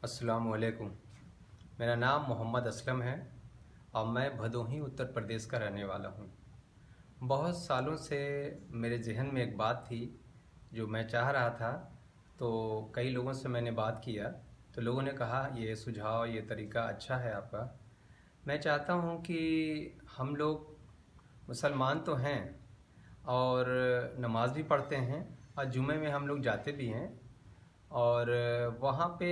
अस्सलाम वालेकुम। मेरा नाम मोहम्मद असलम है और मैं भदोही उत्तर प्रदेश का रहने वाला हूँ। बहुत सालों से मेरे ज़हन में एक बात थी जो मैं चाह रहा था, तो कई लोगों से मैंने बात किया तो लोगों ने कहा ये सुझाव, ये तरीका अच्छा है आपका। मैं चाहता हूँ कि हम लोग मुसलमान तो हैं और नमाज़ भी पढ़ते हैं और जुमे में हम लोग जाते भी हैं, और वहाँ पे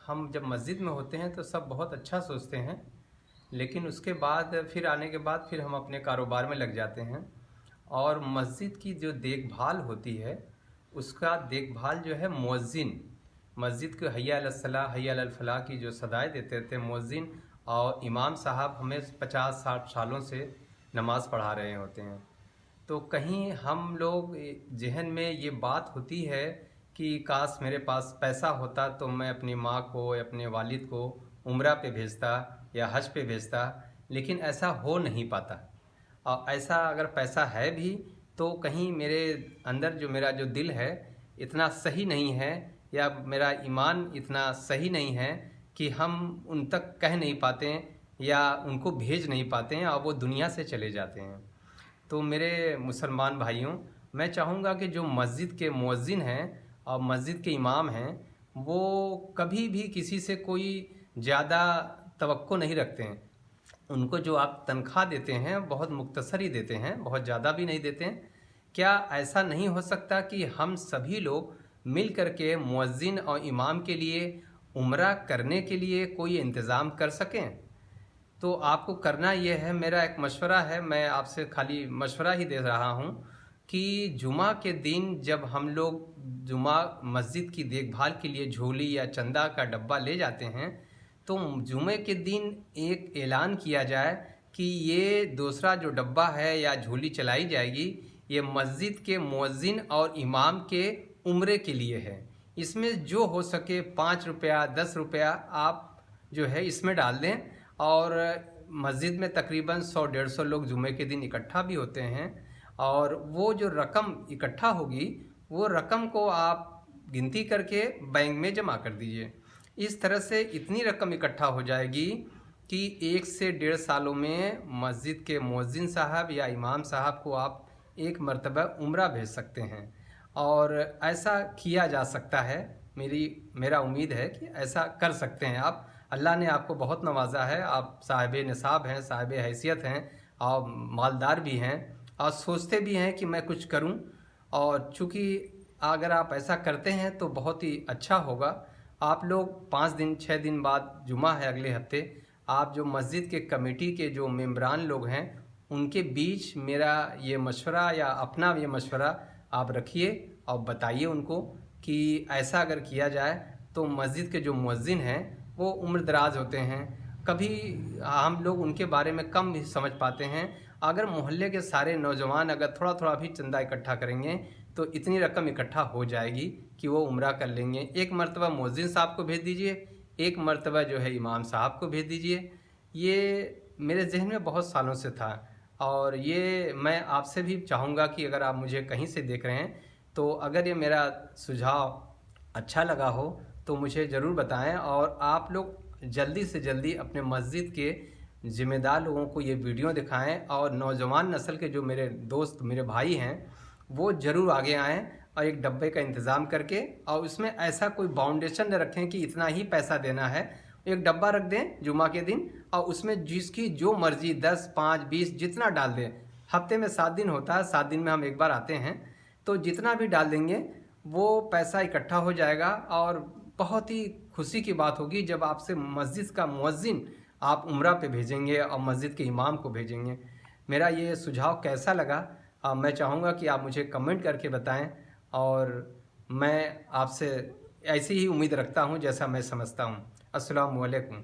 हम जब मस्जिद में होते हैं तो सब बहुत अच्छा सोचते हैं, लेकिन उसके बाद फिर आने के बाद फिर हम अपने कारोबार में लग जाते हैं। और मस्जिद की जो देखभाल होती है उसका देखभाल जो है मुअज्जिन, मस्जिद के हय्या अलस सलाह हय्या अलल फलाह की जो सदाएँ देते थे मुअज्जिन और इमाम साहब हमें 50-60 सालों से नमाज़ पढ़ा रहे होते हैं। तो कहीं हम लोग ज़हन में ये बात होती है कि काश मेरे पास पैसा होता तो मैं अपनी माँ को या अपने वालिद को उम्रा पे भेजता या हज पे भेजता, लेकिन ऐसा हो नहीं पाता। और ऐसा अगर पैसा है भी तो कहीं मेरे अंदर जो मेरा जो दिल है इतना सही नहीं है, या मेरा ईमान इतना सही नहीं है कि हम उन तक कह नहीं पाते या उनको भेज नहीं पाते हैं और वो दुनिया से चले जाते हैं। तो मेरे मुसलमान भाइयों, मैं चाहूँगा कि जो मस्जिद के मुअज्जिन हैं और मस्जिद के इमाम हैं, वो कभी भी किसी से कोई ज़्यादा तवक्को नहीं रखते हैं। उनको जो आप तनख्वाह देते हैं बहुत मुख्तसर ही देते हैं, बहुत ज़्यादा भी नहीं देते हैं। क्या ऐसा नहीं हो सकता कि हम सभी लोग मिल कर के मुअज्जिन और इमाम के लिए उम्रा करने के लिए कोई इंतज़ाम कर सकें? तो आपको करना ये है, मेरा एक मशवरा है, मैं आपसे खाली मशवरा ही दे रहा हूँ कि जुमा के दिन जब हम लोग जुमा मस्जिद की देखभाल के लिए झोली या चंदा का डब्बा ले जाते हैं, तो जुमे के दिन एक ऐलान किया जाए कि ये दूसरा जो डब्बा है या झोली चलाई जाएगी, ये मस्जिद के मुअज्जिन और इमाम के उम्रे के लिए है। इसमें जो हो सके 5 रुपया 10 रुपया आप जो है इसमें डाल दें। और मस्जिद में तकरीबन 100-150 लोग जुमे के दिन इकट्ठा भी होते हैं, और वो जो रकम इकट्ठा होगी वो रकम को आप गिनती करके बैंक में जमा कर दीजिए। इस तरह से इतनी रकम इकट्ठा हो जाएगी कि 1 से 1.5 सालों में मस्जिद के मुअज्जिन साहब या इमाम साहब को आप एक मरतबा उम्रा भेज सकते हैं। और ऐसा किया जा सकता है, मेरा उम्मीद है कि ऐसा कर सकते हैं आप। अल्लाह ने आपको बहुत नवाजा है, आप साहिब निसाब हैं, साहिब हैसियत हैं और मालदार भी हैं और सोचते भी हैं कि मैं कुछ करूं। और चूँकि अगर आप ऐसा करते हैं तो बहुत ही अच्छा होगा। आप लोग 5 दिन 6 दिन बाद जुमा है अगले हफ्ते, आप जो मस्जिद के कमेटी के जो मेंबरान लोग हैं उनके बीच मेरा ये मशवरा या अपना ये मशवरा आप रखिए और बताइए उनको कि ऐसा अगर किया जाए तो मस्जिद के जो मुअज्जिन हैं वो उम्र दराज होते हैं, कभी हम लोग उनके बारे में कम भी समझ पाते हैं। अगर मोहल्ले के सारे नौजवान अगर थोड़ा थोड़ा भी चंदा इकट्ठा करेंगे तो इतनी रकम इकट्ठा हो जाएगी कि वो उम्रा कर लेंगे। एक मरतबा मुअज्जिन साहब को भेज दीजिए, एक मरतबा जो है इमाम साहब को भेज दीजिए। ये मेरे जहन में बहुत सालों से था, और ये मैं आपसे भी चाहूँगा कि अगर आप मुझे कहीं से देख रहे हैं तो अगर ये मेरा सुझाव अच्छा लगा हो तो मुझे ज़रूर बताएं, और आप लोग जल्दी से जल्दी अपने मस्जिद के ज़िम्मेदार लोगों को ये वीडियो दिखाएं, और नौजवान नस्ल के जो मेरे दोस्त मेरे भाई हैं वो ज़रूर आगे आएं और एक डब्बे का इंतज़ाम करके, और उसमें ऐसा कोई बाउंडेशन न रखें कि इतना ही पैसा देना है। एक डब्बा रख दें जुमा के दिन और उसमें जिसकी जो मर्ज़ी 10, 5, 20 जितना डाल दें। हफ्ते में 7 दिन होता है, 7 दिन में हम एक बार आते हैं, तो जितना भी डाल देंगे वो पैसा इकट्ठा हो जाएगा। और बहुत ही खुशी की बात होगी जब आपसे मस्जिद का मुअज्जिन आप उम्रा पे भेजेंगे और मस्जिद के इमाम को भेजेंगे। मेरा ये सुझाव कैसा लगा मैं चाहूँगा कि आप मुझे कमेंट करके बताएं, और मैं आपसे ऐसी ही उम्मीद रखता हूँ जैसा मैं समझता हूँ। अस्सलामु अलैकुम।